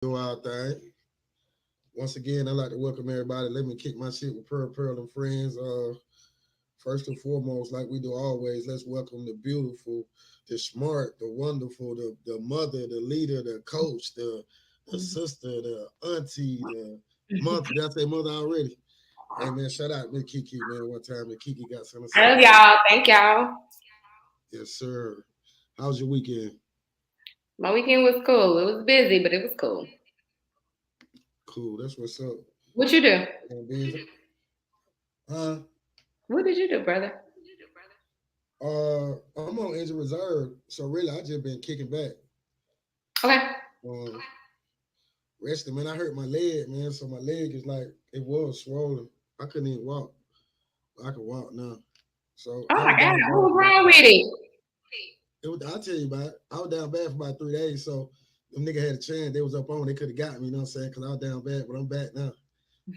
Do our thing. Once again, I'd like to welcome everybody. Let me kick my shit with Pearl and friends. First and foremost, like we do always, let's welcome the beautiful, the smart, the wonderful, the mother, the leader, the coach, the sister, the auntie, the mother. Did I say mother already? Hey man, shout out to Kiki, man. One time the Kiki got something to say. Love y'all. Thank y'all. Yes, sir. How's your weekend? My weekend was cool. It was busy, but it was cool. Cool. That's what's up. What you do? Busy. Huh? What did you do, brother? I'm on injured reserve, so really I just been kicking back. Okay. Um, Resting, man. I hurt my leg, man. So my leg is like it was swollen. I couldn't even walk. I can walk now. So Oh I my was God. down bad What was for about wrong with it? I'll tell you about it. I was down bad for about 3 days. So them nigga had a chance. They was up on. They could have got me. You know what I'm saying? Because I was down bad, but I'm back now.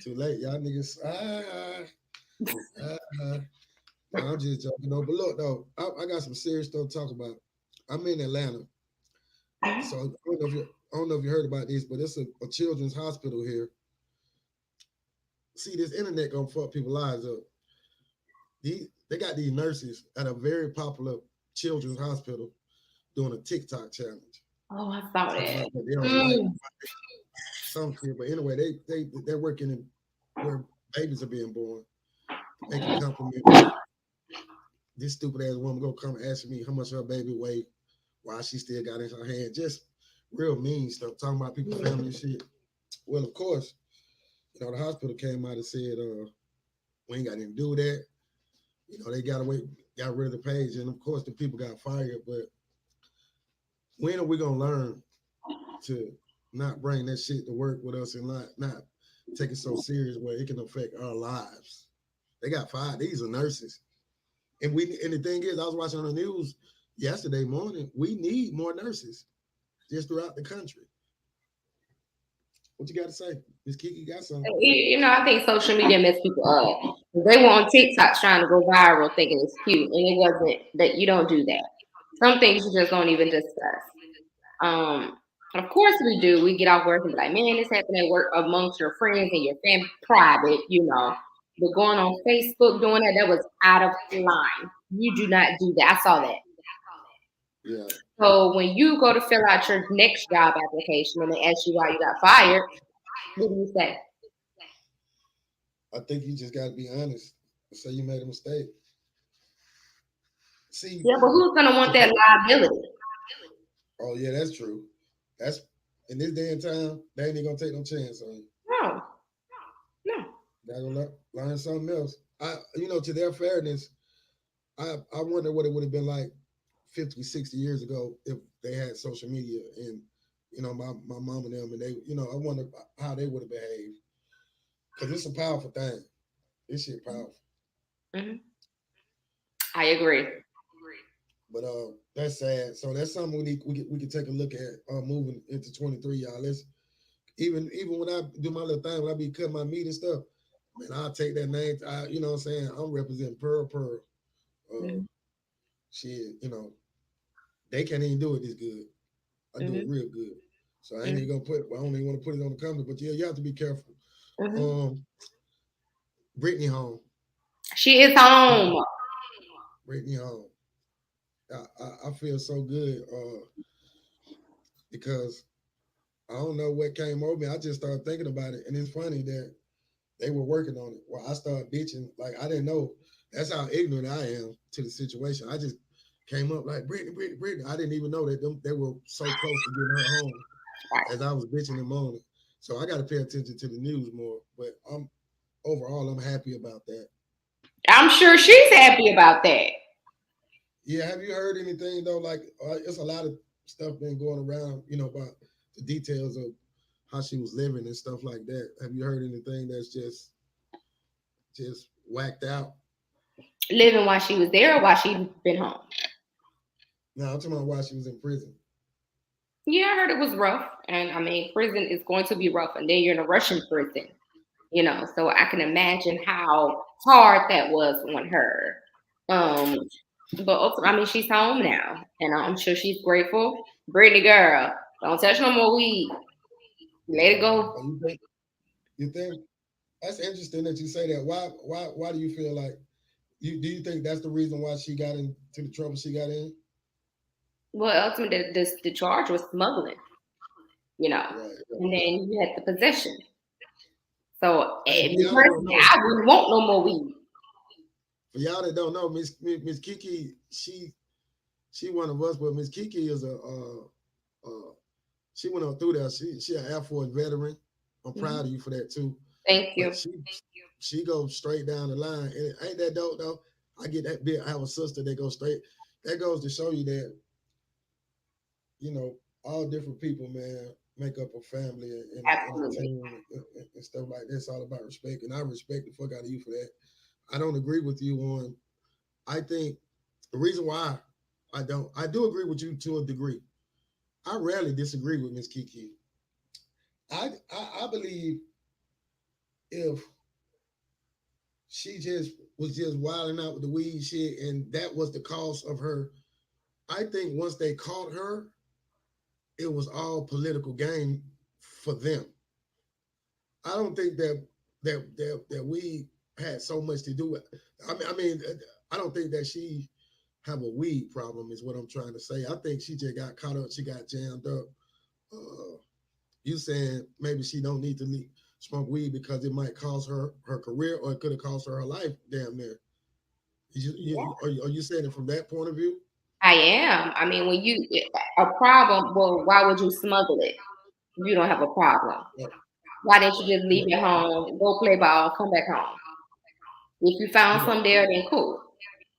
Too late, y'all niggas. Ah. No, I'm just joking. No, but look though, I got some serious stuff to talk about. I'm in Atlanta, so I don't know if you heard about this, but it's a children's hospital here. See, this internet gonna fuck people's lives up. They got these nurses at a very popular children's hospital doing a TikTok challenge. Oh, I saw Talking that. about that they don't like Mm. some shit, but anyway, they're working in where babies are being born, making compliment me. This stupid ass woman gonna come asking me how much her baby weigh, why she still got it in her hand. Just real mean stuff, talking about people's family and shit. Well, of course, the hospital came out and said, we ain't got anything to do with that. They got rid of the page, and of course the people got fired. But when are we gonna learn to not bring that shit to work with us and not take it so serious where it can affect our lives? They got fired. These are nurses. And the thing is, I was watching on the news yesterday morning. We need more nurses just throughout the country. What you got to say? Miss Kiki got some. I think social media messed people up. They were on TikTok trying to go viral thinking it's cute, and it wasn't that you don't do that. Some things you just don't even discuss. Um, of course we do. We get off work and be like, man, this happened at work amongst your friends and your family, private. But going on Facebook doing that was out of line. You do not do that. I saw that. Yeah, So when you go to fill out your next job application and they ask you why you got fired, what do you say? I think you just got to be honest and say you made a mistake. See, Yeah, but who's gonna want to that put, liability? oh yeah, that's true. That's in this day and time, they ain't even gonna take no chance on you. No, no. Gotta go learn something else. To their fairness, I wonder what it would have been like 50, 60 years ago if they had social media and my mom and them and they I wonder how they would have behaved because it's a powerful thing. This shit powerful. Hmm. I agree. But that's sad. So that's something we can take a look at moving into 23, y'all. Let's even when I do my little thing, when I be cutting my meat and stuff, man, I'll take that name. You know what I'm saying? I'm representing Pearl. Uh, Hmm. shit, they can't even do it this good. I do it Hmm. real good. So I ain't Hmm. even gonna I don't even want to put it on the company, but yeah, you have to be careful. Hmm. Um, Brittany home. She is home. Brittany home. I feel so good because I don't know what came over me. I just started thinking about it, and it's funny that they were working on it. Well, I started bitching like I didn't know. That's how ignorant I am to the situation. I just came up like Brittany. I didn't even know that they were so close to getting her home as I was bitching and moaning. So I got to pay attention to the news more. But I'm happy about that. I'm sure she's happy about that. Yeah, have you heard anything though? Like, it's a lot of stuff been going around, about the details of how she was living and stuff like that. Have you heard anything that's just whacked out? Living while she was there or while she been home. No, I'm talking about why she was in prison. Yeah, I heard it was rough. And I mean, prison is going to be rough. And then you're in a Russian prison. So I can imagine how hard that was on her. Um, but ultimately, I mean, she's home now. And I'm sure she's grateful. Brittany girl, don't touch no more weed. Let it go. Oh, you think that's interesting that you say that. Why do you feel like do you think that's the reason why she got into the trouble she got in? Well, ultimately, the charge was smuggling, you know, Right. and then you had the possession. So, Hey, for me y'all that don't personally, know, I wouldn't want no more weed. for y'all that don't know, Miss Kiki, she one of us, but Miss Kiki is she went on through that. She an Air Force veteran. I'm proud of you for that too. Thank But you. she goes straight down the line. And ain't that dope though? I get that bit. I have a sister that goes straight. That goes to show you that, all different people, man, make up a family and a Absolutely. team and stuff like that. It's all about respect. And I respect the fuck out of you for that. I don't agree with you on, I think the reason why I do agree with you to a degree. I rarely disagree with Miss Kiki. I believe if she just was just wilding out with the weed shit and that was the cause of her, I think once they caught her, it was all political game for them. I don't think that we had so much to do with. I mean, I don't think that she have a weed problem. Is what I'm trying to say. I think she just got caught up. She got jammed up. You saying maybe she don't need to smoke weed because it might cause her career or it could have cost her life. Damn near. Are you saying it from that point of view? I am. I mean, when you a problem, well, why would you smuggle it? You don't have a problem. Yeah. Why didn't you just leave Yeah. it home, go play ball, come back home? If you found Yeah. some there, then cool.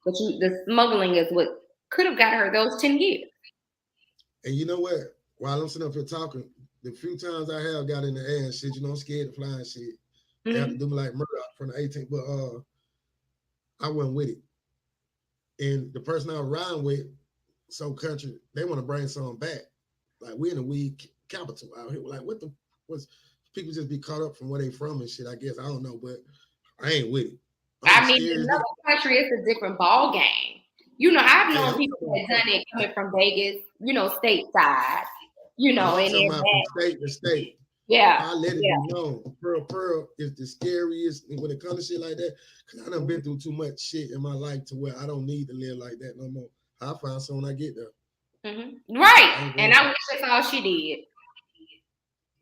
But the smuggling is what could have got her those 10 years. And you know what? While I'm sitting up here talking, the few times I have got in the air and shit, I'm scared to fly and shit. They have to do me like Murdoch from the 18th, but I went with it. And the person I was riding with, so country, they want to bring some back. Like we in the weed capital out here. Like what the was people just be caught up from where they from and shit. I guess I don't know, but I ain't with it. I'm I mean, scared as another country is a different ball game. You know, I've yeah, known people that done it coming from Vegas, stateside, and I'm talking then about from state to state. yeah, I let it yeah. be known. Pearl is the scariest when it comes to shit like that. Cause I done been through too much shit in my life to where I don't need to live like that no more. I'll find someone I get there. Right. And I wish that's all she did.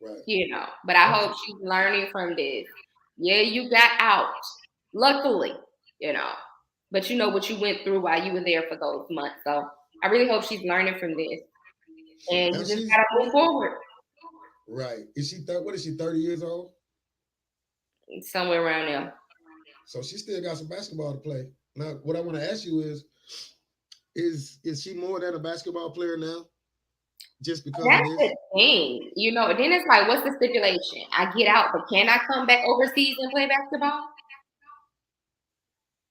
Right. But I hope she's learning from this. Yeah, you got out, luckily, but you know what you went through while you were there for those months. So I really hope she's learning from this. And Now you just gotta move forward. Right. Is she what is she, 30 years old? Somewhere around there. So she still got some basketball to play. Now, what I want to ask you is she more than a basketball player now? Just because of That's this? the thing. Then it's like, what's the stipulation? I get out, but can I come back overseas and play basketball?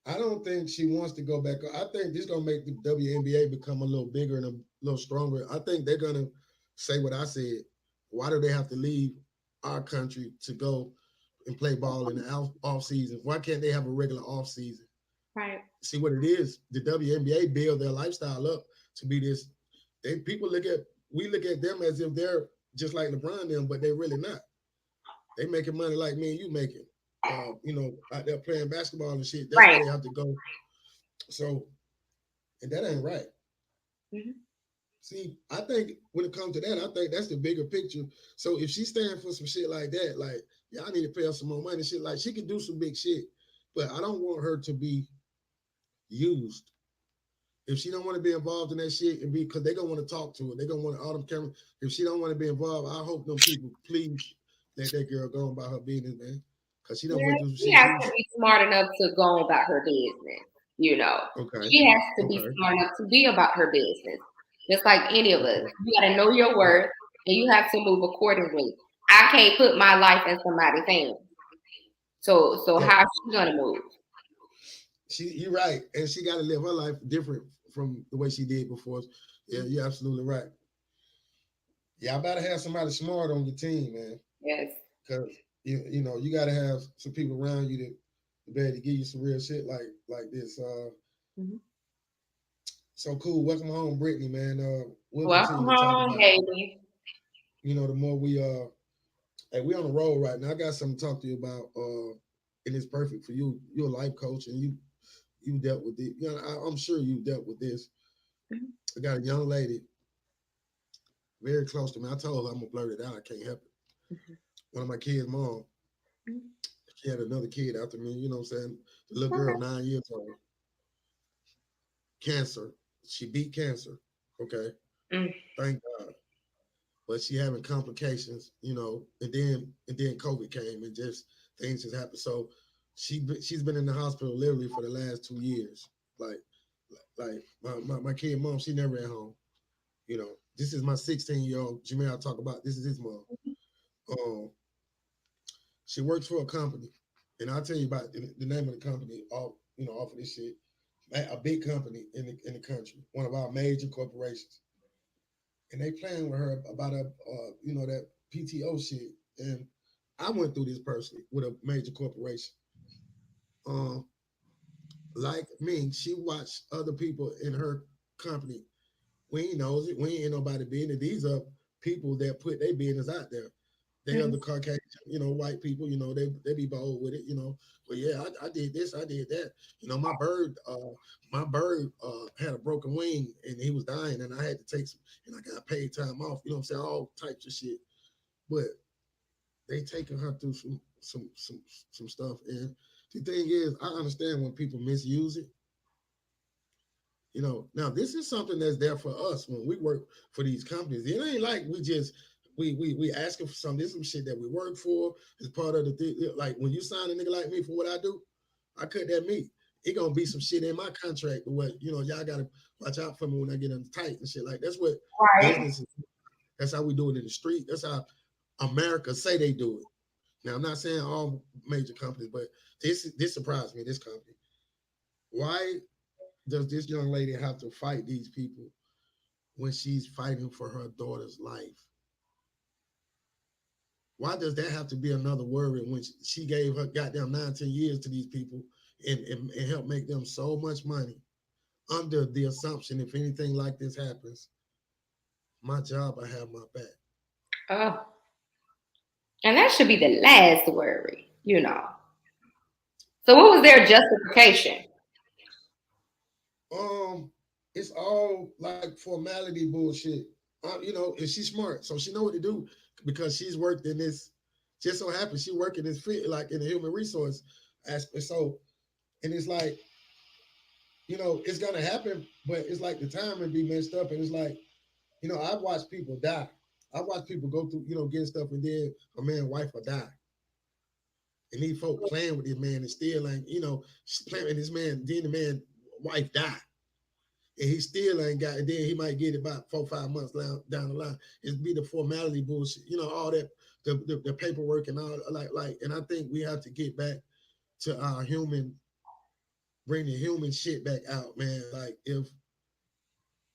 I don't think she wants to go back. I think this is gonna make the WNBA become a little bigger and a little stronger. I think they're gonna say what I said. Why do they have to leave our country to go and play ball in the off season? Why can't they have a regular off season? Right. See what it is. The WNBA build their lifestyle up to be this. We look at them as if they're just like LeBron them, but they're really not. They making money like me and you making. Out there playing basketball and shit. That's where they have to go. So, and that ain't right. Mm-hmm. See, I think when it comes to that, I think that's the bigger picture. So if she's standing for some shit like that, like, yeah, I need to pay her some more money, shit, like she can do some big shit, but I don't want her to be used. If she don't want to be involved in that shit and because they're gonna want to talk to her, they're gonna want all them cameras. If she don't want to be involved, I hope them people please let that girl go about her business, man. Cause she don't went through some She shit. has to be smart enough to go about her business. Okay. She has to be smart enough to be about her business. Just like any of us. You gotta know your worth and you have to move accordingly. I can't put my life in somebody's hands. So how's she gonna move? You're right. And she gotta live her life different from the way she did before. Yeah, you're absolutely right. Yeah, I better have somebody smart on your team, man. Yes. Because you gotta have some people around you to be able to give you some real shit like this. So cool. Welcome home, Brittany, man. We'll Welcome home, baby. the more we Hey, we on the road right now. I got something to talk to you about. And it's perfect for you. You're a life coach, and you dealt with it. You know, I'm sure you dealt with this. Mhm. I got a young lady very close to me. I told her I'm gonna blurt it out. I can't help it. Mhm. One of my kids' mom, Mhm. she had another kid after me. You know what I'm saying? The little girl, Okay. 9 years old, cancer. She beat cancer. Okay, Mm. thank God. But she having complications. You know, and then COVID came and just things just happened. So she's been in the hospital literally for the last 2 years. Like my kid mom, she never at home. You know, this is my 16-year-old Jamel I talk about. This is his mom. Um, she works for a company, and I'll tell you about the name of the company. All off of this shit, a big company in the country, one of our major corporations, and they playing with her about that PTO shit. And I went through this personally with a major corporation. Um, like me, she watched other people in her company. We ain't knows it. We ain't nobody business. These are people that put their business out there. They are Mhm. the Caucasian, white people. They be bold with it. But yeah, I did this, I did that. My bird had a broken wing and he was dying, and I had to take some, and I got paid time off. You know what I'm saying? All types of shit. But they taking her through some stuff. And the thing is, I understand when people misuse it. Now this is something that's there for us when we work for these companies. It ain't like we just we asking for something. This is some shit that we work for. It's part of the thing. Like when you sign a nigga like me for what I do, I cut that meat. It gonna be some shit in my contract or what, y'all gotta watch out for me when I get under tight and shit. Like that's what Right. business is. That's how we do it in the street. That's how America say they do it. Now I'm not saying all major companies, but this surprised me, this company. Why does this young lady have to fight these people when she's fighting for her daughter's life? Why does that have to be another worry when she gave her goddamn 9, 10 years to these people and help make them so much money under the assumption if anything like this happens, my job, I have my back. Oh, and that should be the last worry. So what was their justification? Um, it's all like formality bullshit. And she's smart, so she know what to do because she's worked in this. Just so happens she worked in this field, like in the human resource aspect. So, and it's like, it's gonna happen, but it's like the timing be messed up, and it's like, I've watched people die. I watch people go through, getting stuff, and then a man, wife will die, and these folk playing with this man and still ain't, playing with this man. Then the man, wife died and he still ain't got it. Then he might get it about 4 5 months down the line. It's be the formality bullshit, all that the paperwork and all like. And I think we have to get back to our human, bring the human shit back out, man. Like if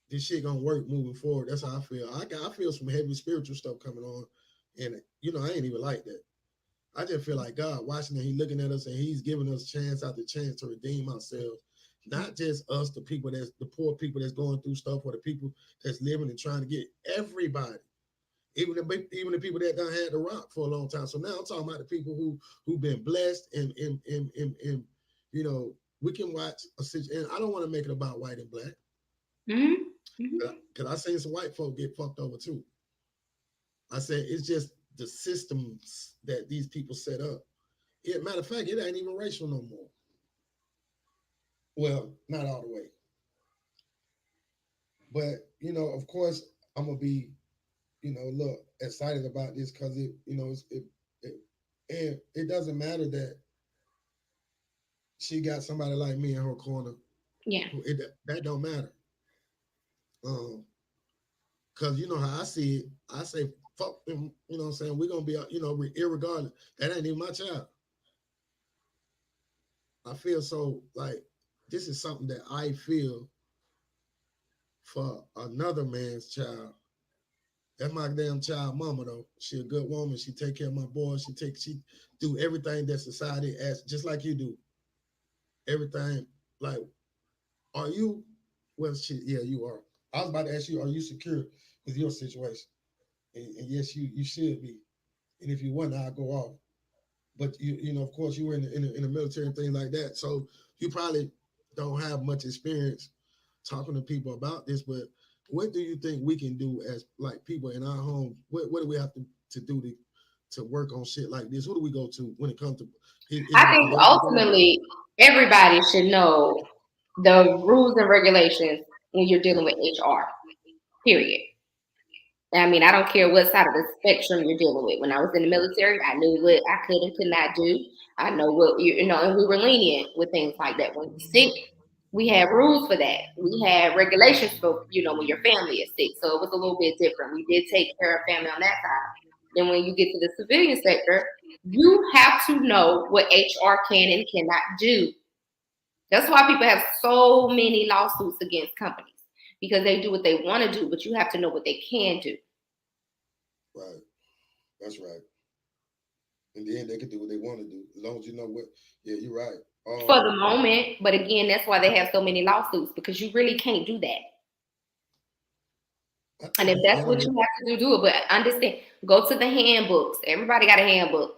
this shit gonna work moving forward, that's how I feel. I feel some heavy spiritual stuff coming on, and I ain't even like that. I just feel like God watching and He looking at us and He's giving us chance after chance to redeem ourselves. Not just us, the people that's the poor people that's going through stuff, or the people that's living and trying to get everybody, even the people that done had the rock for a long time. So now I'm talking about the people who've been blessed and we can watch a situation. And I don't want to make it about white and black Hmm. Hmm. because I seen some white folk get fucked over too. I said it's just the systems that these people set up. Matter of fact, it ain't even racial no more. Well, not all the way, but of course, I'm gonna be, look excited about this because it, and it doesn't matter that she got somebody like me in her corner. Yeah. That don't matter. Because how I see it, I say fuck them. You know what I'm saying? We're gonna be, irregardless. That ain't even my child. I feel so like this is something that I feel for another man's child. That's my damn child mama though. She a good woman. She take care of my boys. She do everything that society asks, just like you do. Everything like, are you? Well, shit, yeah, you are. I was about to ask you, are you secure with your situation? And yes, you should be. and if you want, I'll go off. But you know, of course, you were in the military and things like that, so you probably don't have much experience talking to people about this. But what do you think we can do as like people in our home? What do we have to do to work on shit like this? Who do we go to when it comes to? Is I it a think political thing? ultimately everybody should know the rules and regulations when you're dealing with HR. Period. I mean, I don't care what side of the spectrum you're dealing with. When I was in the military, I knew what I could and could not do. I know what you know, and we were lenient with things like that. When you're sick, we had rules for that. We had regulations for when your family is sick. So it was a little bit different. We did take care of family on that side. Then when you get to the civilian sector, you have to know what HR can and cannot do. That's why people have so many lawsuits against companies because they do what they want to do, but you have to know what they can do. Right. That's right. In the end, they can do what they want to do as long as you know what. Yeah, you're right. For the moment. But again, that's why they have so many lawsuits because you really can't do that. And if that's what you have to do it. But understand, go to the handbooks. Everybody got a handbook.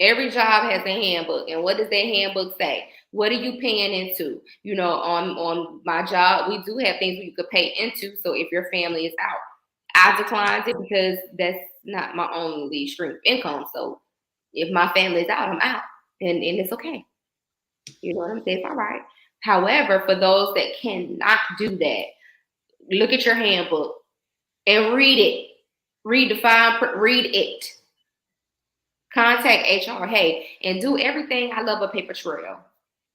Every job has a handbook. And what does that handbook say? What are you paying into? On my job, we do have things you could pay into. So if your family is out, I declined it because that's not my only stream of income. So if my family is out, I'm out. And it's okay. You know what I'm saying? It's all right. However, for those that cannot do that, look at your handbook and read it. Read the fine print, read it. Contact HR, hey, and do everything. I love a paper trail.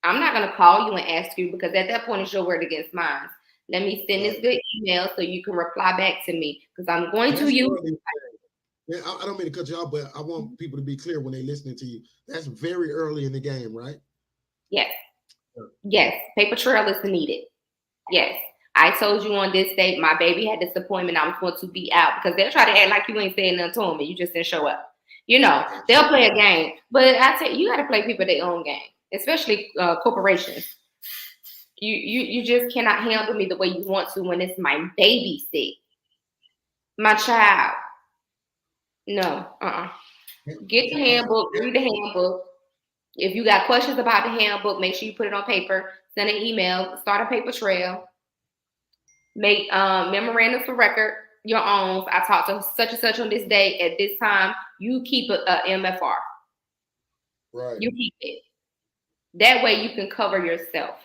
I'm not gonna call you and ask you because at that point it's your word against mine. Let me send this good email so you can reply back to me because I'm going to use. Yeah, I don't mean to cut you off, but I want people to be clear when they're listening to you. That's very early in the game, right? Yes. Yes. Paper trail is needed. Yes. I told you on this date my baby had this appointment. I was going to be out because they'll try to act like you ain't saying nothing to them and you just didn't show up. They'll play a game. But I tell you got to play people their own game, especially corporations. You just cannot handle me the way you want to when it's my baby sick. My child. No. Get the handbook, read the handbook. If you got questions about the handbook, make sure you put it on paper, send an email, start a paper trail, make memorandum for record, your own. I talked to such and such on this day at this time. You keep a MFR. Right. You keep it. That way you can cover yourself.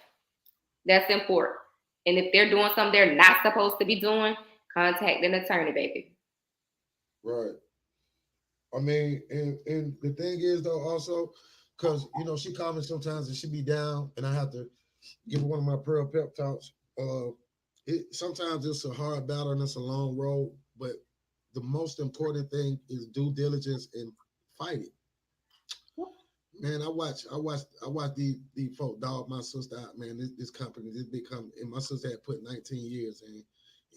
That's important. And if they're doing something they're not supposed to be doing, contact an attorney, baby. Right. I mean, and the thing is though, also, because she called me sometimes and she be down, and I have to give her one of my Pearl pep talks. Sometimes it's a hard battle and it's a long road, but the most important thing is due diligence and fight it. Man, I watch these folk dog my sister out, man. This company, this big company, and my sister had put 19 years in,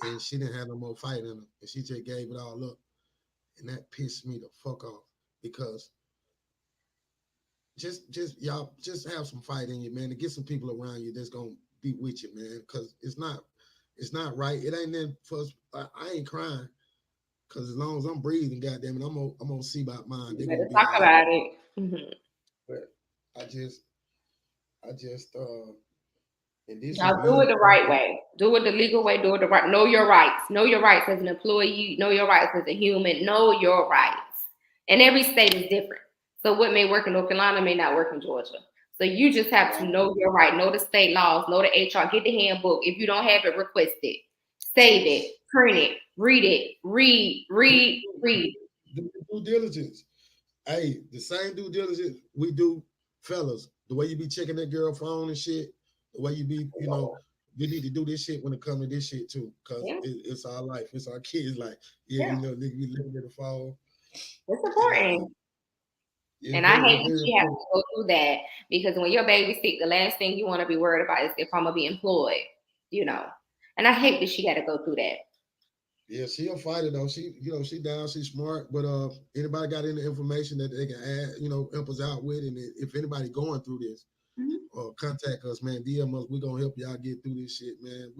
and she didn't have no more fight in her, and she just gave it all up, and that pissed me the fuck off because just y'all just have some fight in you, man, to get some people around you that's gonna be with you, man, because it's not right. It ain't then for us. I ain't crying because as long as I'm breathing, goddamn it, I'm gonna see about mine. They're gonna be talk about it. Mm-hmm. But I just and this Y'all is do it me. the right way. Do it the legal way. Do it the right. Know your rights. Know your rights as an employee. Know your rights as a human. Know your rights. And every state is different. So what may work in North Carolina may not work in Georgia. So you just have to know your right. Know the state laws. Know the HR. Get the handbook. If you don't have it, request it. Save it. Print it. Read it. Read. Due diligence. Hey, the same due diligence we do, fellas. The way you be checking that girl phone and shit. The way you be, we need to do this shit when it comes to this shit too, because it's our life, it's our kids' life. Nigga, we living in the fall. It's important. And I hate that you have to go through that because when your baby's sick, the last thing you want to be worried about is if I'm gonna be employed, And I hate that she got to go through that. Yeah, she'll fight it though. She down, she's smart. But anybody got any information that they can add, help us out with, and if anybody going through this, contact us, man. DM us. We're gonna help y'all get through this shit, man.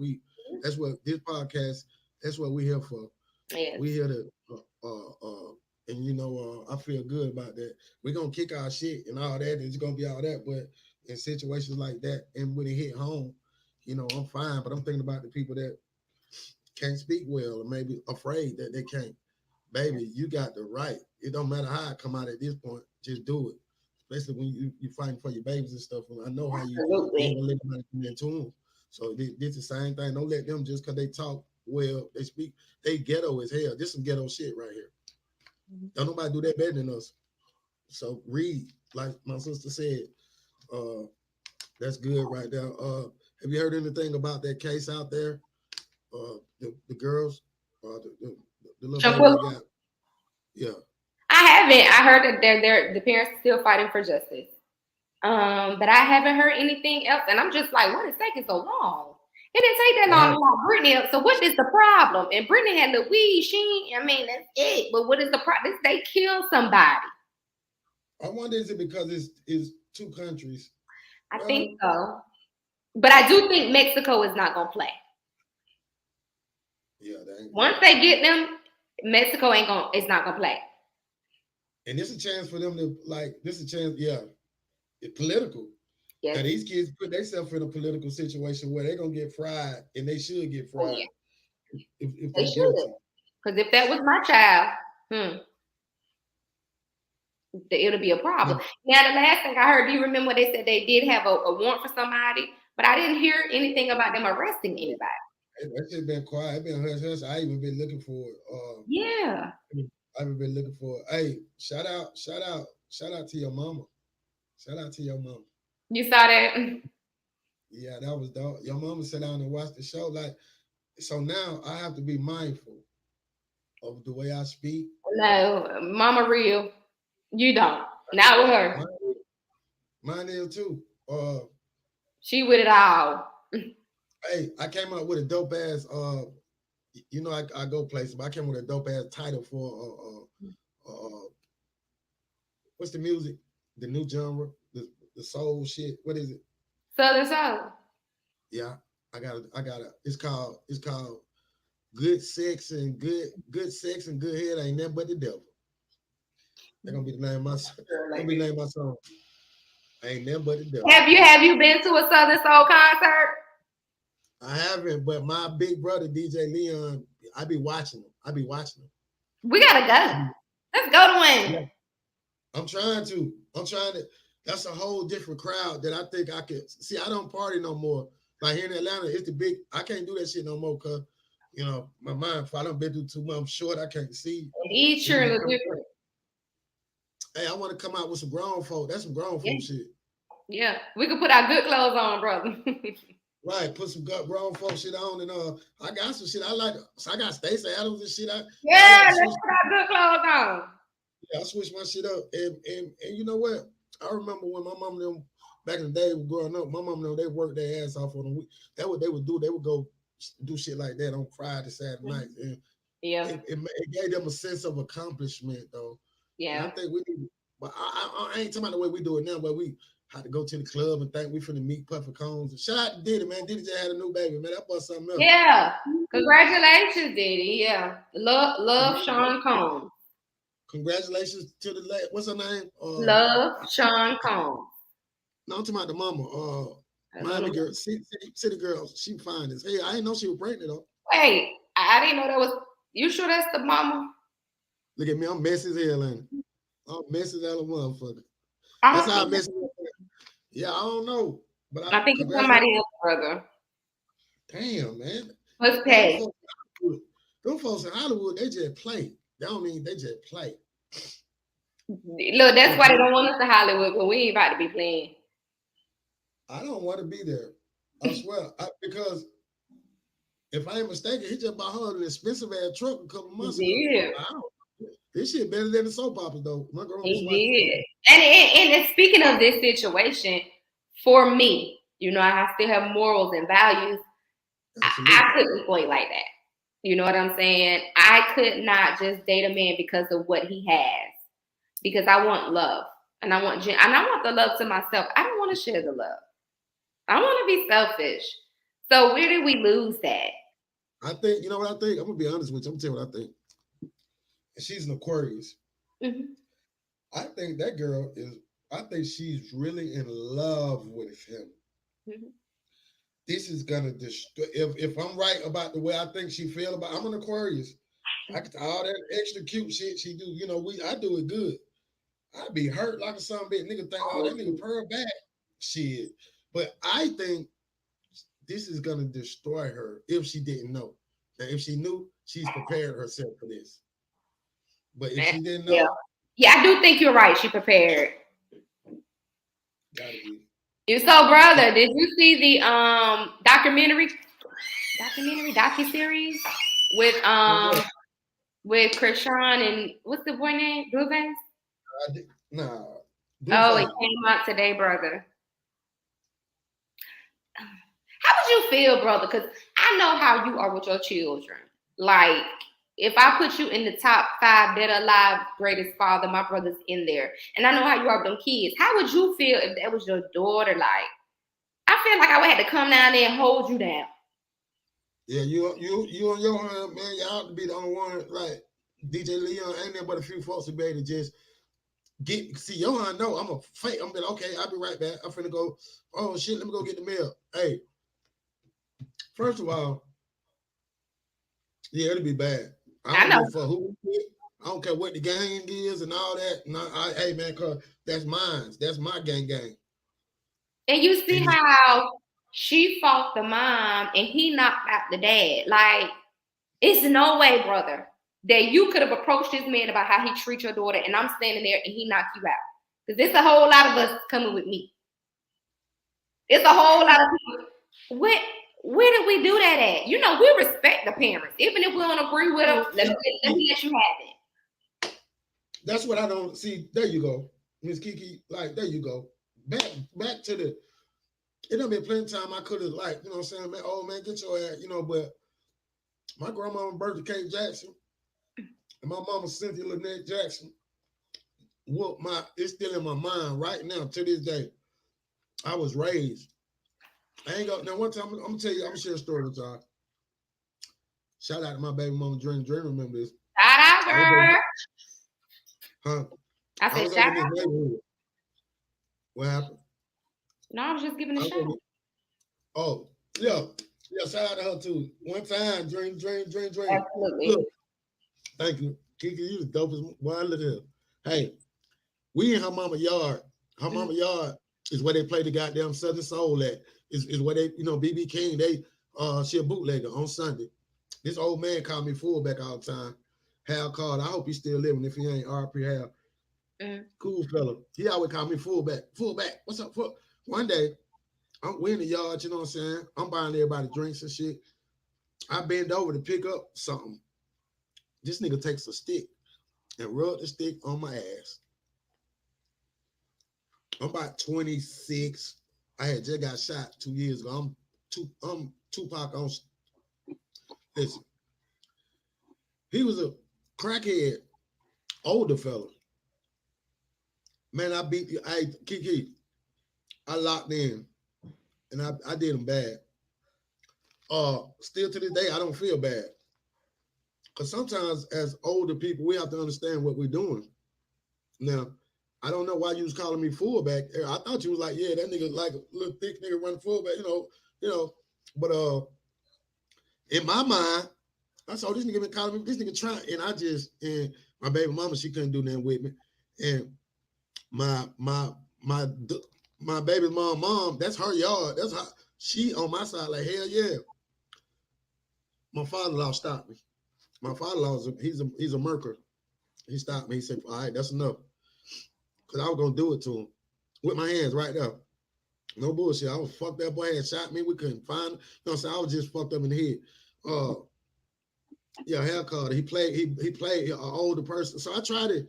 That's what this podcast. That's what we're here for. Yes. We're here to And I feel good about that. We're gonna kick our shit and all that. It's gonna be all that, but in situations like that, and when it hit home, I'm fine. But I'm thinking about the people that can't speak well, or maybe afraid that they can't. Baby, you got the right. It don't matter how it come out at this point. Just do it. Especially when you fighting for your babies and stuff. And I know how you ain't Absolutely. gonna let nobody come into them. So this is the same thing. Don't let them just because they talk well, they speak, they ghetto as hell. This some ghetto shit right here. Don't nobody do that better than us. So read, like my sister said. Uh, that's good right there. Have you heard anything about that case out there? The girls, the little baby Tranquilla. they got. Yeah. I haven't. I heard that the parents are still fighting for justice. But I haven't heard anything else, and I'm just like, what is taking so long? It didn't take that long to lock Brittany up. So what is the problem? And Brittany had the weed. I mean, that's it. But what is the problem? They killed somebody. I wonder is it because it's two countries? I think so. But I do think Mexico is not gonna play. Yeah, Once they get them, Mexico is not gonna play. And this is a chance for them to this is a chance, yeah. It's political. Yes. Now these kids put themselves in a political situation where they're gonna get fried, and they should get fried. Oh, yeah. If they should. Because if that was my child, it'll be a problem. Yeah. Now, the last thing I heard, do you remember they said they did have a warrant for somebody, but I didn't hear anything about them arresting anybody. That shit been quiet. It been hush hush. I even been looking for it. Yeah. I've been looking for it. Hey, shout out to your mama. Shout out to your mama. You saw that? Yeah, that was dope. Your mama sat down and watched the show. So now I have to be mindful of the way I speak. No, mama real. You don't. Not with her. Mine is too. She with it all. Hey, I came up with a dope ass. I go places, but I came with a dope ass title for what's the music? The new genre, the soul shit. What is it? Southern soul. Yeah, I got it. It's called Good Sex and Good Head Ain't Nothing But the Devil. That's gonna be the name of my song. Gonna be the name of my song. Ain't Nothing But the Devil. Have you been to a Southern Soul concert? I haven't, but my big brother DJ Leon, I be watching him. We gotta go. Let's go to one. Yeah. I'm trying to. That's a whole different crowd that I think I can see. I don't party no more. Like here in Atlanta, it's the big. I can't do that shit no more because my mind. If I don't been through too much, I'm short. I can't see. Each sure look different. Hey, I want to come out with some grown folk. That's some grown folk shit. Yeah, we can put our good clothes on, brother. Right, put some grown folk shit on, and I got some shit I like. So I got Stacey Adams and shit. Let's put our good clothes on. Yeah, I switched my shit up, and you know what? I remember when my mom and them back in the day growing up. My mom and them, they worked their ass off on the week. That's what they would do. They would go do shit like that on Friday, Saturday night, and it gave them a sense of accomplishment, though. Yeah, and I think we need. But I ain't talking about the way we do it now, where we had to go to the club and think we finna meet Puffy Combs. And shout out to Diddy, man. Diddy just had a new baby, man. That was something else. Yeah, congratulations, Diddy. Yeah, love Sean Combs. Congratulations to the what's her name? Love Sean Combs. No, I'm talking about the mama. Miami girl, city girl. She fine as hell. I didn't know she was pregnant though. Wait, I didn't know that was. You sure that's the mama? Look at me, I'm messy as hell, ain't it? I'm messy as hell, motherfucker. That's how I mess with. Yeah, I don't know, but I think it's somebody else, brother. Damn, man. Let's pay. Them folks in Hollywood, they just play. They don't mean they just play. Look, that's why they don't want us to Hollywood, because we ain't about to be playing. I don't want to be there. I swear. Because if I ain't mistaken, he just bought her an expensive ass truck a couple months ago. This shit better than the soap operas, though. My girl did. And speaking of this situation, for me, I still have morals and values. I couldn't play like that. You know what I'm saying? I could not just date a man because of what he has. Because I want love. And I want the love to myself. I don't want to share the love. I want to be selfish. So where did we lose that? I think, you know what I think? I'm going to be honest with you. I'm going to tell you what I think. She's an Aquarius. Mm-hmm. I think that girl is. I think she's really in love with him. Mm-hmm. This is gonna destroy. If I'm right about the way I think she feel about, I'm an Aquarius. I could all that extra cute shit she do. You know, I do it good. I'd be hurt like a son of a bitch. Nigga think, oh, that nigga pearl back. Shit. But I think this is gonna destroy her if she didn't know. Now, if she knew, she's prepared herself for this. But if she didn't Yeah. know, Yeah, I do think you're right. She prepared. gotta be. You so brother, did you see the docu series with On what? with Krishan and what's the boy name? Blueface? Nah, Oh, it Blueface. came out today, brother. How would you feel, brother? Because I know how you are with your children. Like, if I put you in the top 5 dead or alive greatest father, my brother's in there. And I know how you are with them kids. How would you feel if that was your daughter? Like, I feel like I would have to come down there and hold you down. Yeah, you on your hand, man. You ought to be the only one. Like DJ Leon, ain't there but a few folks to be able to just see Johan. No, I'm a fake. I'm like, okay, I'll be right back. I'm finna go. Oh shit, let me go get the mail. Hey, first of all, yeah, it'll be bad. I I don't know. give a fuck who. I don't care what the gang is and all that. And hey man, cause that's mine. That's my gang. And you see And how she fought the mom and he knocked out the dad. Like, it's no way, brother, that you could have approached this man about how he treats your daughter, and I'm standing there and he knocked you out. Because there's a whole lot of us coming with me. It's a whole lot of people. Where did we do that at? You know, we respect the parents. Even if we don't agree with them, let me let you have it. that's what I don't see. There you go, Miss Kiki. Like there you go. Back to the. It done been plenty of time I could have like, you know what I'm saying, man, oh man, get your ass, you know, but my grandmama Bertha K. Jackson and my mama Cynthia Lynette Jackson, it's still in my mind right now to this day. I was raised. I ain't got now one time I'm gonna tell you, I'm gonna share a story with y'all. Shout out to my baby mama Dream. Remember this. Shout out, girl. Huh? I I said, was over shout in this out. neighborhood. What happened? No, I was just giving a shout. Oh, yeah. Yeah, shout out to her too. One time, Dream. Absolutely. Look, thank you. Kiki, you the dopest boy. Look at her. Hey, we in her mama yard. Her mama yard is where they play the goddamn Southern Soul at. Is where they, BB King, she a bootlegger on Sunday. This old man called me fullback all the time. Hal Carter. I hope he's still living. If he ain't, RP Hal. Cool fella. He always called me fullback. Fullback. What's up? One day, we in the yard, you know what I'm saying? I'm buying everybody drinks and shit. I bend over to pick up something. This nigga takes a stick and rub the stick on my ass. I'm about 26. I had just got shot 2 years ago. I'm Tupac on. Listen, he was a crackhead, older fella. Man, I beat you. Kiki, I locked in and I did him bad. Still to this day, I don't feel bad. Because sometimes as older people, we have to understand what we're doing. Now, I don't know why you was calling me fullback. I thought you was like, yeah, that nigga like a little thick nigga running fullback, But in my mind, I saw this nigga been calling me, this nigga trying, and my baby mama, she couldn't do nothing with me. And my baby mom, that's her yard. That's how she on my side, like, hell yeah. My father-in-law stopped me. My father-in-law he's a murker. He stopped me. He said, all right, that's enough. Because I was going to do it to him with my hands right there. No bullshit. I was fucked. That boy had shot me. We couldn't find him. You know what I'm saying? I was just fucked up in the head. Yeah, Hal Carter. He played an older person. So I try to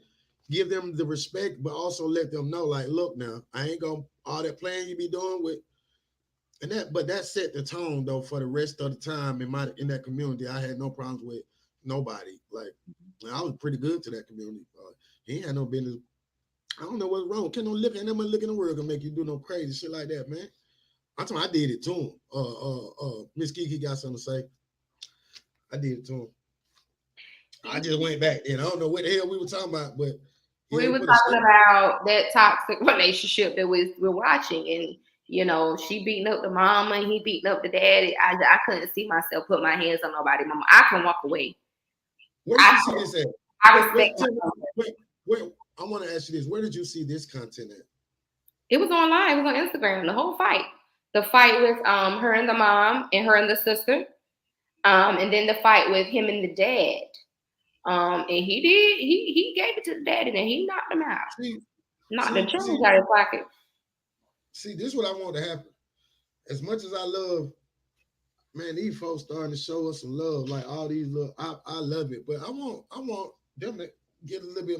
give them the respect, but also let them know, like, look now, I ain't going to, all that playing you be doing with, but that set the tone though for the rest of the time in that community. I had no problems with nobody. Like, I was pretty good to that community. He ain't had no business. I don't know what's wrong. Can't no look in the world gonna make you do no crazy shit like that, man. I did it to him. Miss Kiki got something to say. I did it to him. I just went back then. I don't know what the hell we were talking about, but He We ain't were put a talking stick. about that toxic relationship that we're watching, and she beating up the mama and he beating up the daddy. I couldn't see myself put my hands on nobody. Mama, I can walk away. Where did you see this at? I respect. Wait, I want to ask you this. Where did you see this content at? It was online. It was on Instagram. The whole fight. The fight with her and the mom and her and the sister. And then the fight with him and the dad. And he gave it to the daddy and he knocked him out. Knocked the change out of his pocket. See, this is what I want to happen. As much as I love, man, these folks starting to show us some love, like all these love. I love it, but I want them to get a little bit,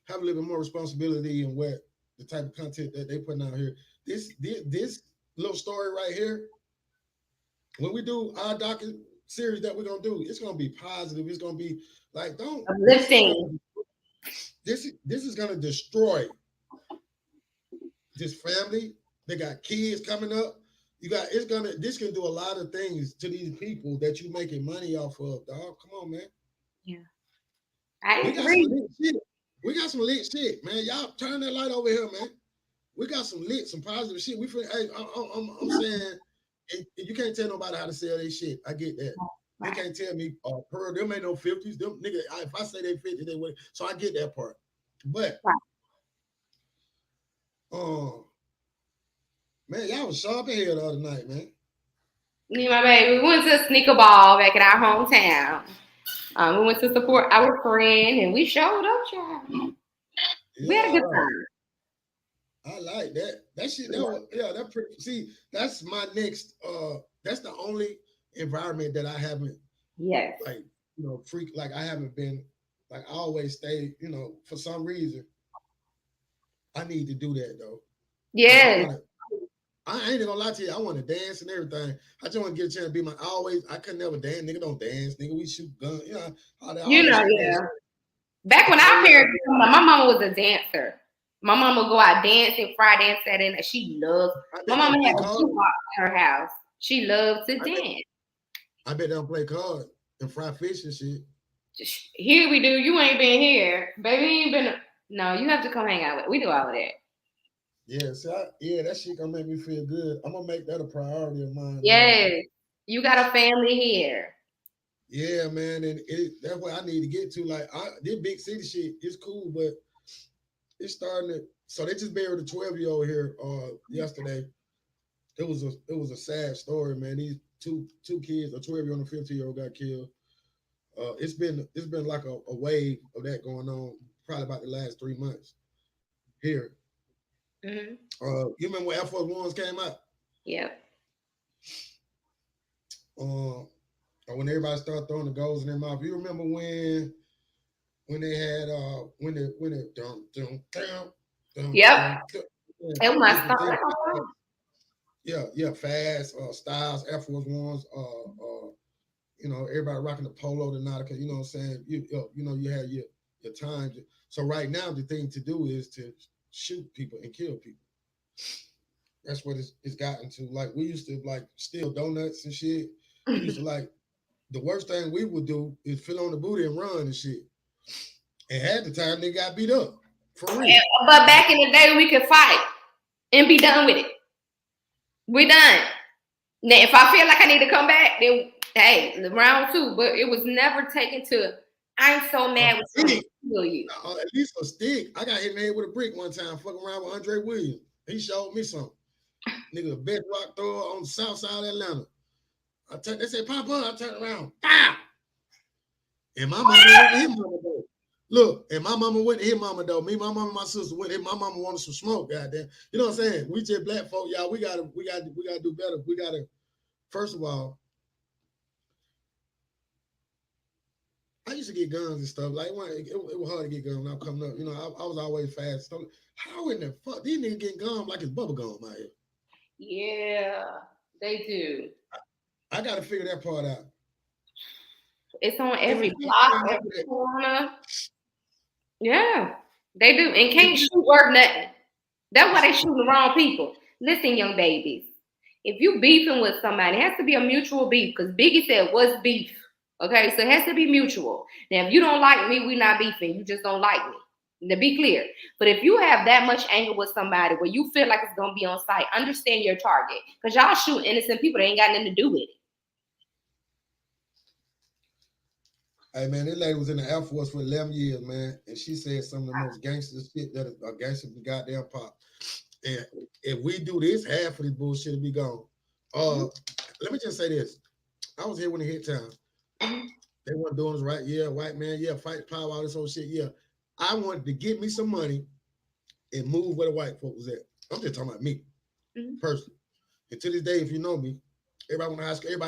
have a little bit more responsibility in what the type of content that they putting out here. This little story right here. When we do our docu series that we're gonna do, it's gonna be positive. It's gonna be like uplifting. This is gonna destroy this family. They got kids coming up. This can do a lot of things to these people that you making money off of, dog. Come on, man. Yeah. I agree. We got some lit shit, man. Y'all turn that light over here, man. We got some positive shit. I'm saying, you can't tell nobody how to sell their shit. I get that. Right. They can't tell me, Pearl, them ain't no 50s. Them nigga, if I say they 50, they would. So I get that part. But man, y'all was sharp in here the other night, man. Me and my baby, we went to a sneaker ball back in our hometown. We went to support our friend, and we showed up, child. Yeah, we had a good time. I like that. That shit, that pretty. See, that's my next. That's the only environment that I haven't. Yes. Like, freak. Like, I haven't been. Like, I always stay. For some reason, I need to do that though. Yeah. I ain't gonna lie to you. I want to dance and everything. I just want to get a chance to be I could never dance. Nigga don't dance. Nigga, we shoot guns. Yeah. Back when our parents, my mama was a dancer. My mama would go out dancing Friday and Saturday night. She loved. My mama had a shoebox in her house. She loved to dance. I bet they don't play cards and fry fish and shit. Here we do. You ain't been here, baby. You ain't been. No, you have to come hang out with. We do all of that. Yeah, that shit gonna make me feel good. I'm gonna make that a priority of mine. Yes, man. You got a family here. Yeah, man, and that's what I need to get to. Like, this big city shit is cool, but it's starting to. So they just buried a 12-year-old here yesterday. It was a sad story, man. These two kids, a 12-year-old and a 15-year-old, got killed. It's been like a wave of that going on, probably about the last 3 months here. Mm-hmm. You remember when Air Force Ones came out? Yep. When everybody started throwing the goals in their mouth. You remember when they had when it dum. Yep. It was yeah, Fast, Styles, Air Force Ones, everybody rocking the Polo, the Nautica, you know what I'm saying? You had your times. So right now the thing to do is to shoot people and kill people. That's what it's gotten to. Like, we used to like steal donuts and shit. We used to like, the worst thing we would do is fill on the booty and run and shit. And half the time they got beat up. For real. But back in the day we could fight and be done with it. We're done. Now if I feel like I need to come back, then hey, round 2. But it was never taken to I'm so mad with you. At least a stick. I got hit in the head with a brick one time, fucking around with Andre Williams. He showed me something. Nigga, a bedrock thrower on the south side of Atlanta. They said, pop up. I turned around. Pow! And my mama went to his mama though. Look, and my mama went to his mama though. Me, my mama, and my sister went. My mama wanted some smoke, goddamn. You know what I'm saying? We just black folk, y'all. We gotta do better. We gotta, first of all, I used to get guns and stuff. Like, it was hard to get guns when I was coming up. I was always fast. So how in the fuck these niggas getting guns like it's bubble gum out here? Yeah, they do. I gotta figure that part out. It's on every block, every corner. Yeah, they do. And can't shoot worth nothing. That's why they shooting the wrong people. Listen, young babies, if you beefing with somebody, it has to be a mutual beef, because Biggie said, what's beef? Okay, so it has to be mutual. Now, if you don't like me, we're not beefing. You just don't like me. To be clear. But if you have that much anger with somebody where you feel like it's gonna be on site, understand your target. Because y'all shoot innocent people that ain't got nothing to do with it. Hey man, this lady was in the Air Force for 11 years, man, and she said some of the most gangster shit that a gangster can goddamn pop. And if we do this, half of this bullshit will be gone. Let me just say this. I was here when it hit town. They weren't doing this right. Yeah, white man, yeah, fight power, all this whole shit. Yeah. I wanted to get me some money and move where the white folk was at. I'm just talking about me, personally. And to this day, if you know me, everybody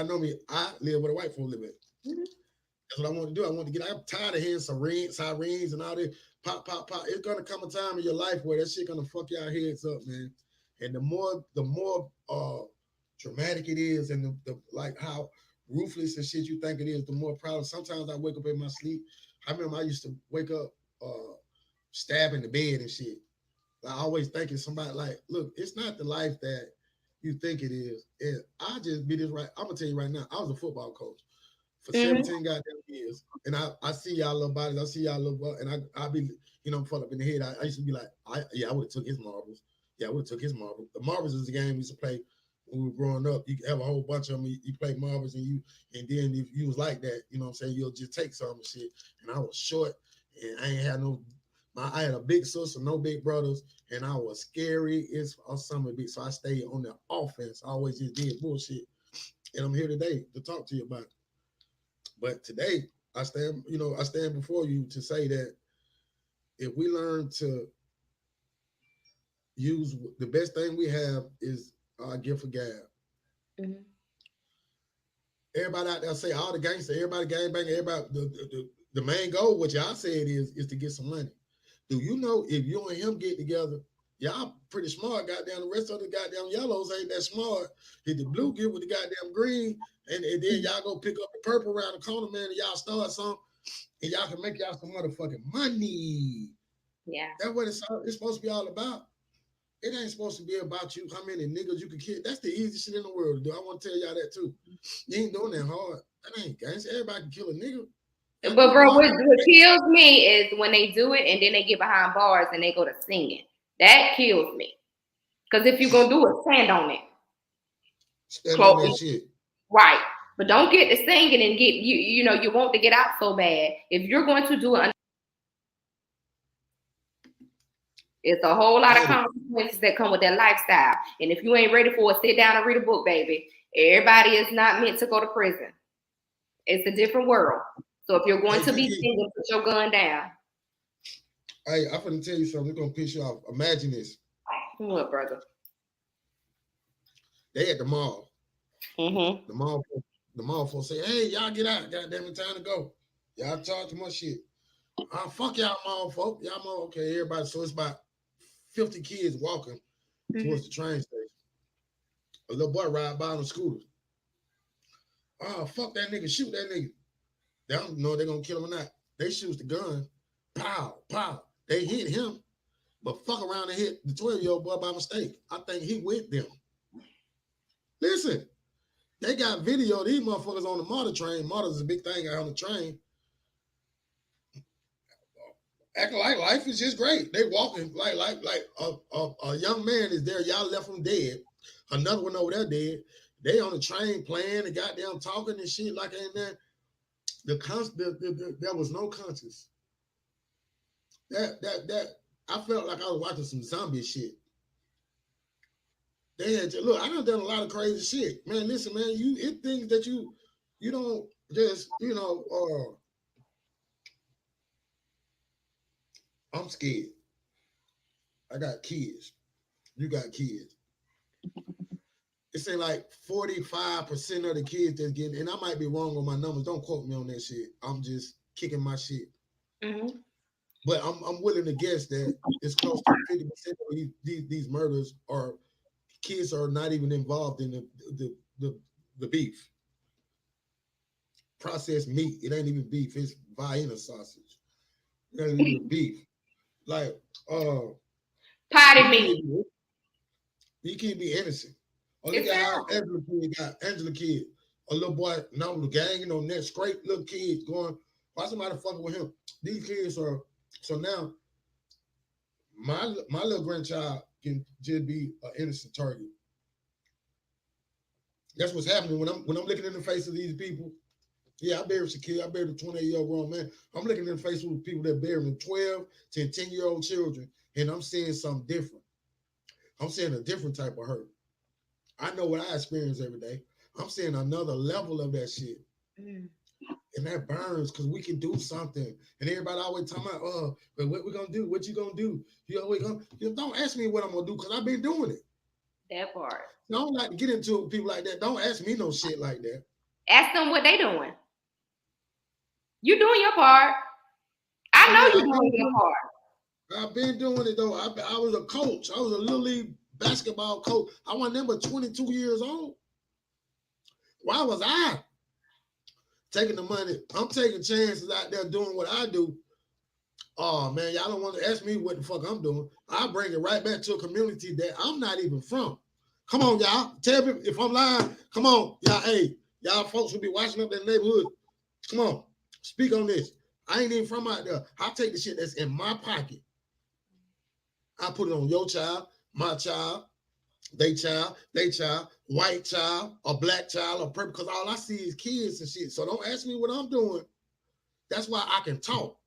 know me, I live where the white folk live at. That's what I want to do. I want to get. I'm tired of hearing sirens and all this pop, pop, pop. It's gonna come a time in your life where that shit gonna fuck y'all heads up, man. And the more dramatic it is, and the like how ruthless and shit you think it is, the more proud. Sometimes I wake up in my sleep. I remember I used to wake up stabbing the bed and shit. I always thinking somebody like, look, it's not the life that you think it is. And I just be this right. I'm gonna tell you right now. I was a football coach for 17 goddamn years. And I see y'all little bodies, I see y'all little, and I be, fucked up in the head. I used to be like, I would have took his marbles. Yeah, I would have took his marbles. The marbles is a game we used to play when we were growing up. You have a whole bunch of them. You play marbles, and then if you was like that, you know what I'm saying, you'll just take some and shit. And I was short, and I ain't had I had a big sister, no big brothers, and I was scary as something big. So I stayed on the offense. I always just did bullshit. And I'm here today to talk to you about it. But today, I stand before you to say that if we learn to use the best thing we have is our gift of gab. Everybody out there say all the gangsters, everybody gangbang, everybody the main goal, what y'all said is to get some money. Do you know if you and him get together, y'all pretty smart, goddamn. The rest of the goddamn yellows ain't that smart. If the blue get with the goddamn green, and then y'all go pick up the purple around the corner, man, and y'all start something, and y'all can make y'all some motherfucking money. Yeah. That's what it's supposed to be all about. It ain't supposed to be about you, how many niggas you can kill. That's the easiest shit in the world to do. I want to tell y'all that too. You ain't doing that hard. That ain't gangster. Everybody can kill a nigga. But bro, what kills me is when they do it and then they get behind bars and they go to singing. That kills me. Because if you're gonna do it, stand on it. Stand on that shit. Right. But don't get to singing and get you want to get out so bad. If you're going to do it, it's a whole lot of consequences that come with that lifestyle. And if you ain't ready for it, sit down and read a book, baby. Everybody is not meant to go to prison. It's a different world. So if you're going to be singing, put your gun down. Hey, I'm gonna tell you something. It's gonna piss you off. Imagine this. What, brother? They at the mall. Mm-hmm. The mall folks say, "Hey, y'all get out. Goddamn it, time to go. Y'all talk too much shit. Fuck y'all mall folk. Y'all mall, okay, everybody." So it's about 50 kids walking towards the train station. A little boy ride by on a scooter. Oh, fuck that nigga. Shoot that nigga. They don't know they're gonna kill him or not. They shoot the gun. Pow, pow. They hit him, but fuck around and hit the 12-year-old boy by mistake. I think he with them. Listen, they got video of these motherfuckers on the MARTA train. MARTA is a big thing out on the train. Acting like life is just great. They walking like a young man is there. Y'all left him dead. Another one over there dead. They on the train playing and goddamn talking and shit like ain't that. There was no conscience. That I felt like I was watching some zombie shit. They had look. I done a lot of crazy shit, man. Listen, man. It things that you don't just I'm scared. I got kids. You got kids. It say like 45% of the kids that's getting, and I might be wrong on my numbers. Don't quote me on that shit. I'm just kicking my shit. Mm-hmm. But I'm willing to guess that it's close to 50% of these murders are kids are not even involved in the beef. Processed meat. It ain't even beef. It's Vienna sausage. It ain't even beef. Like potty meat. You can't be innocent. Oh, look at how Angela Kid, a little boy, now the gang on that scrape little kids going, why somebody fucking with him? These kids are so now my little grandchild can just be an innocent target. That's what's happening when I'm looking in the face of these people. Yeah, I buried Shaquille. I buried a 28-year-old grown man. I'm looking in the face of people that burying 12 to 10-year-old children, and I'm seeing something different. I'm seeing a different type of hurt. I know what I experience every day. I'm seeing another level of that shit. Mm. And that burns because we can do something. And everybody always talking about, but what we gonna do? What you gonna do? You always gonna don't ask me what I'm gonna do because I've been doing it. That part. I don't like to get into it with people like that. Don't ask me no shit like that. Ask them what they doing. You doing your part. I I know mean, you doing your part. I've been doing it though. I was a coach. I was a little league basketball coach. I was number 22 years old. Why was I taking the money? I'm taking chances out there doing what I do. Oh man, y'all don't want to ask me what the fuck I'm doing. I bring it right back to a community that I'm not even from. Come on, y'all. Tell me if I'm lying. Come on, y'all. Hey, y'all folks will be watching up in the neighborhood. Come on, speak on this. I ain't even from out there. I take the shit that's in my pocket. I put it on your child, my child, they child, white child, a black child, or purple, because all I see is kids and shit. So don't ask me what I'm doing. That's why I can talk.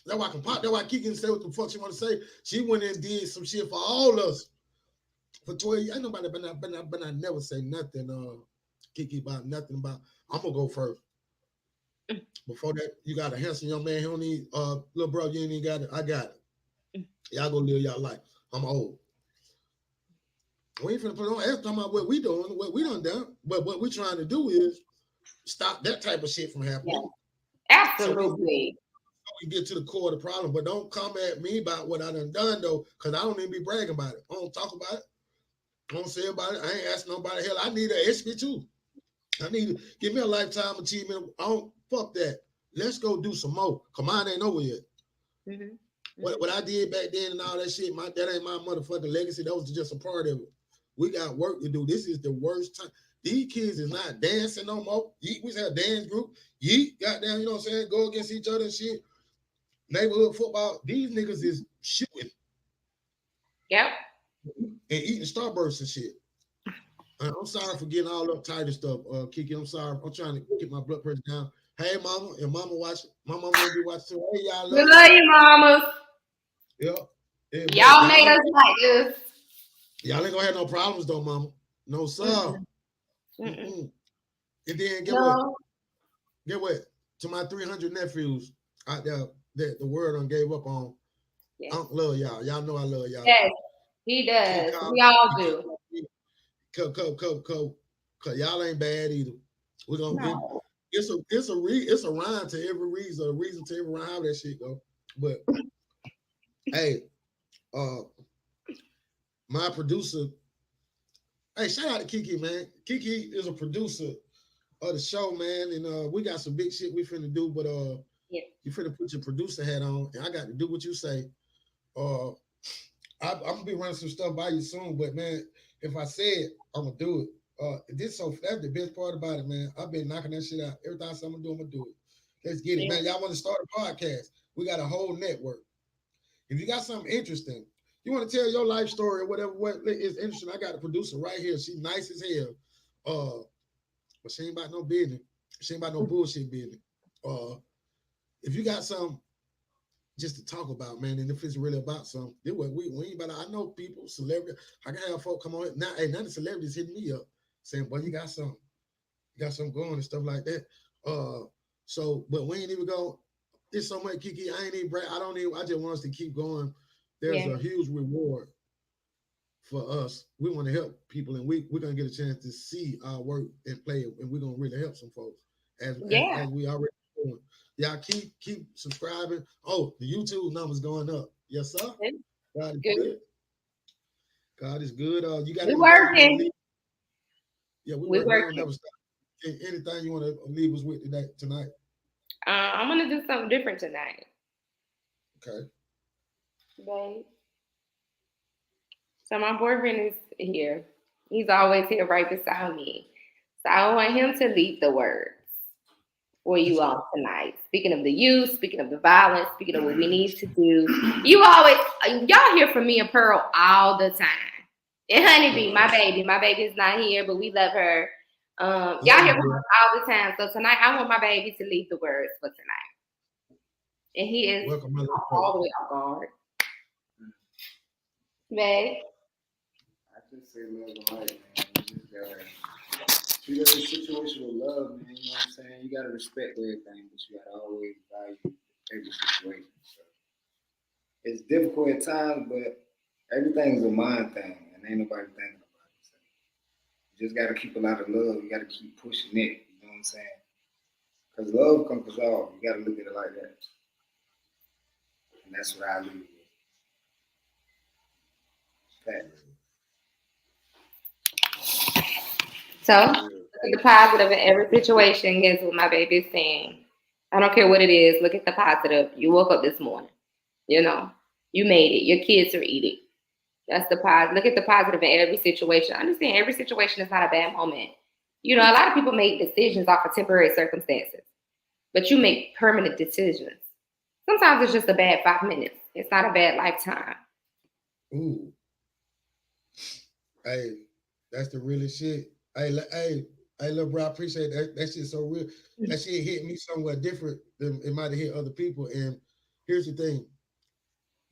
That's why I can pop. That's why Kiki can say what the fuck she want to say. She went and did some shit for all of us for 12 years. Ain't nobody but I never say nothing, Kiki, about nothing about. I'm gonna go first. Before that, you got a handsome young man. He don't need little bro, you ain't even got it. I got it. Y'all go live y'all life. I'm old. We ain't finna put on ask talking about what we doing, what we done. But what we trying to do is stop that type of shit from happening. Yeah. Absolutely. So we get to the core of the problem. But don't come at me about what I done though, because I don't even be bragging about it. I don't talk about it. I don't say about it. I ain't asking nobody. Hell, I need an SB too. I need to give me a lifetime achievement. I don't fuck that. Let's go do some more. Come on, ain't over yet. Mm-hmm. What I did back then and all that shit, that ain't my motherfucking legacy. That was just a part of it. We got work to do. This is the worst time. These kids is not dancing no more. We had a dance group. Goddamn, you know what I'm saying? Go against each other and shit. Neighborhood football. These niggas is shooting. Yep. And eating Starbursts and shit. I'm sorry for getting all uptight and stuff, Kiki. I'm sorry. I'm trying to get my blood pressure down. Hey, mama, and mama watching. My mama will be watching too. Hey, y'all. We love you, mamas. Yeah. Y'all made us like this. Y'all ain't gonna have no problems though, mama. No, sir. Mm-hmm. Mm-hmm. And then get what? Get what? To my 300 nephews out there that the world done gave up on. Yes. I love y'all. Y'all know I love y'all. Yes, he does. We all do. Cause y'all ain't bad either. We're gonna it's a rhyme to every reason, a reason to every rhyme, how that shit go. But hey, my producer, hey, shout out to Kiki, man. Kiki is a producer of the show, man, and we got some big shit we finna do, but you finna put your producer hat on, and I got to do what you say. I'm gonna be running some stuff by you soon, but man, if I say it, I'm gonna do it. That's the best part about it, man. I've been knocking that shit out. Everything I say I'm gonna do, I'm gonna do it. Let's get it, man. Y'all want to start a podcast? We got a whole network. If you got something interesting, you want to tell your life story or whatever, what is interesting, I got a producer right here. She's nice as hell. But she ain't about no business. She ain't about no bullshit business. If you got something just to talk about, man, and if it's really about something, we ain't about. I know people, celebrities. I can have folk come on now. Hey, none of the celebrities hitting me up saying, "Boy, you got something going and stuff like that." So, but we ain't even go. It's so much, Kiki. I ain't even. I just want us to keep going. There's a huge reward for us. We want to help people, and we're gonna get a chance to see our work and play it, and we're gonna really help some folks as we already doing. Y'all keep subscribing. Oh, the YouTube numbers going up. Yes, sir. God is good. God is good. You got we working. Yeah, we're working. Never stop. Anything you want to leave us with tonight? I'm gonna do something different tonight. Okay. Babe. So my boyfriend is here. He's always here right beside me. So I want him to lead the words. for you all tonight. Speaking of the youth, speaking of the violence, speaking of what we need to do. Y'all hear from me and Pearl all the time. And Honeybee, my baby is not here, but we love her. Y'all hear from us all the time. So tonight, I want my baby to lead the words for tonight. And he is all the way off guard. Babe. I just say love and light, man. You just gotta treat every situation with love, man. You know what I'm saying? You gotta respect everything, but you gotta always value every situation. So it's difficult at times, but everything's a mind thing, and ain't nobody thinking about it. So you just gotta keep a lot of love. You gotta keep pushing it. You know what I'm saying? Because love conquers all. You gotta look at it like that. And that's what I leave with. So, look at the positive in every situation. Guess what my baby is saying? I don't care what it is. Look at the positive. You woke up this morning. You know, you made it. Your kids are eating. That's the positive. Look at the positive in every situation. Understand every situation is not a bad moment. You know, a lot of people make decisions off of temporary circumstances, but you make permanent decisions. Sometimes it's just a bad 5 minutes. It's not a bad lifetime. Ooh. Hey, that's the realest shit. Hey, little bro, I appreciate that. That shit's so real. That shit hit me somewhere different than it might have hit other people. And here's the thing.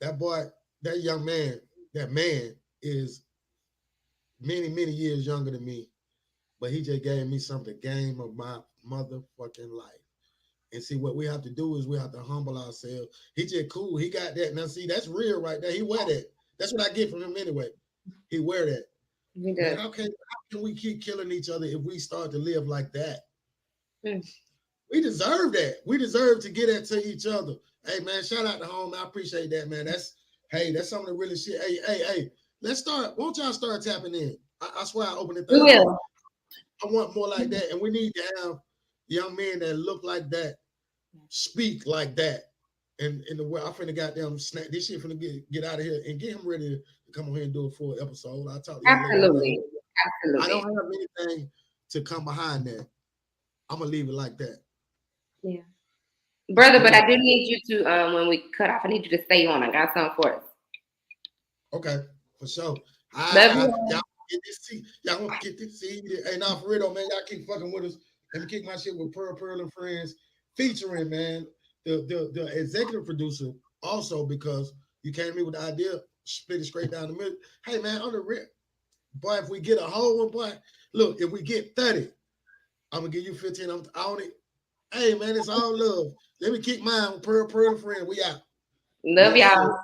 That boy, that young man, that man is many, many years younger than me. But he just gave me something, the game of my motherfucking life. And see, what we have to do is we have to humble ourselves. He just cool. He got that. Now, see, that's real right there. He wear that. That's what I get from him anyway. He wear that. Man, how can we keep killing each other if we start to live like that? We deserve that. We deserve to get that to each other. Hey, man, shout out to home. I appreciate that, man. That's some of the really shit. Hey, let's start. Won't y'all start tapping in? I swear I open it. We will. I want more like that. And we need to have young men that look like that, speak like that. And in the way I'm finna goddamn snap this shit finna get out of here and get him ready to come on here and do a full episode. I'll talk to you Absolutely. later. I don't have anything to come behind that. I'm gonna leave it like that. Yeah. Brother, but I do need you to when we cut off, I need you to stay on. I got something for us. Okay, for sure. Y'all get this seed. Y'all want to get this seed. Hey, now for real though, man, y'all keep fucking with us. Let me kick my shit with Pearl and Friends, featuring, man, the executive producer also, because you came to me with the idea, split it straight down the middle. Hey, man, on the rip, boy, if we get a whole one, boy, look, if we get 30, I'm gonna give you 15. I'm on it. Hey, man, it's all love. Let me kick mine with Pearl and Friends. We out. Love y'all.